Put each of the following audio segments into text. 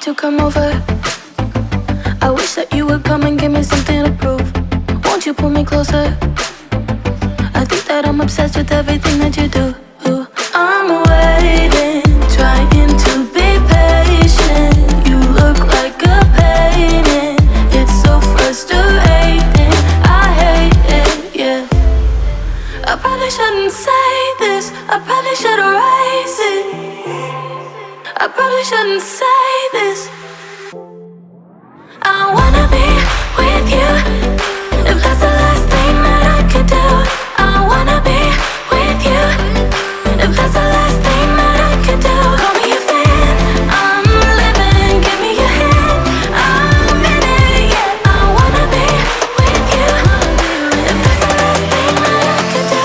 to come over. I wish that you would come and give me something to prove. Won't you pull me closer? I think that I'm obsessed with everything that you do. I'm waiting, trying to be patient. You look like a painting. It's so frustrating. I hate it, yeah. I probably shouldn't say this. I probably should erase it. I probably shouldn't say this. I wanna be with you. If that's the last thing that I could do, I wanna be with you. If that's the last thing that I could do, call me a fan. I'm living, give me your hand. I'm in it, yeah. I wanna be with you. If that's the last thing that I could do.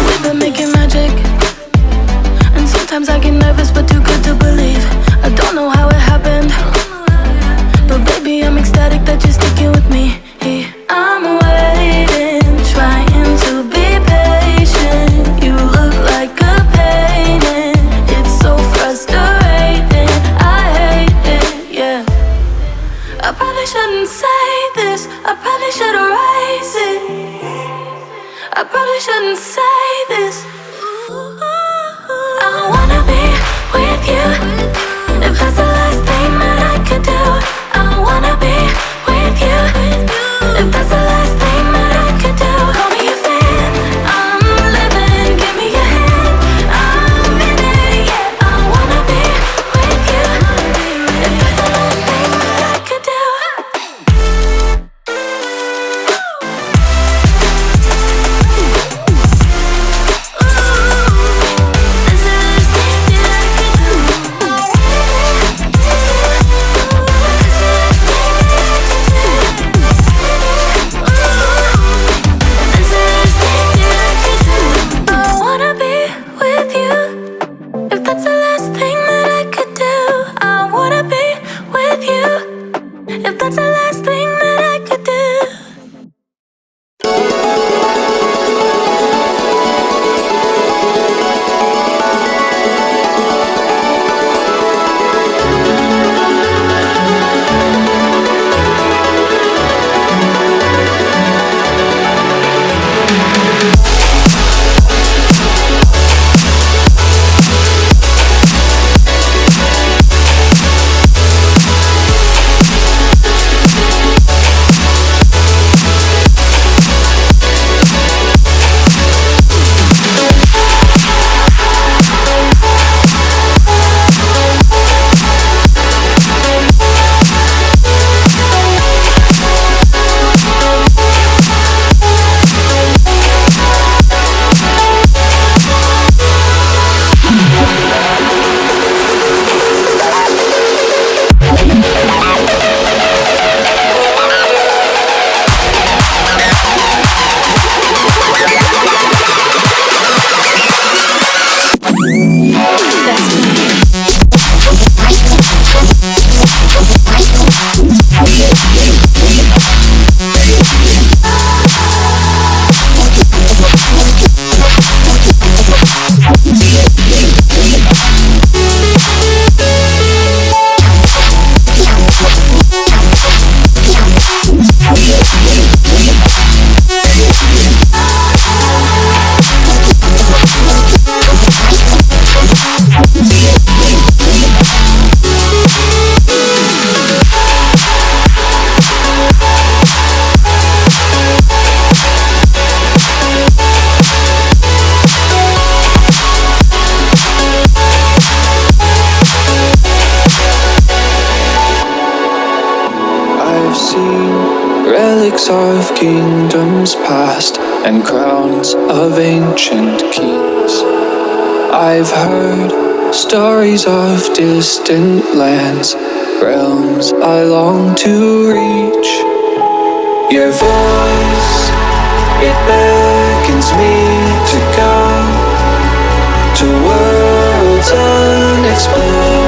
We've been making magic, and sometimes I get nervous but too good to believe. I don't know how it happened, but baby I'm ecstatic that you're sticking with me. I'm waiting, trying to be patient. You look like a painting. It's so frustrating. I hate it, yeah. I probably shouldn't say this. I probably should erase it. I probably shouldn't say this. I wanna be with you. If that's the last thing that I could do, I wanna be with you. If that's the last thing that I could do, call me a fan. I'm living, give me your hand. I'm in it, yeah. I wanna be with you. If that's the last thing that I could do. If that's the last thing that I could do. Relics of kingdoms past and crowns of ancient kings. I've heard stories of distant lands, realms I long to reach. Your voice, it beckons me to go to worlds unexplored.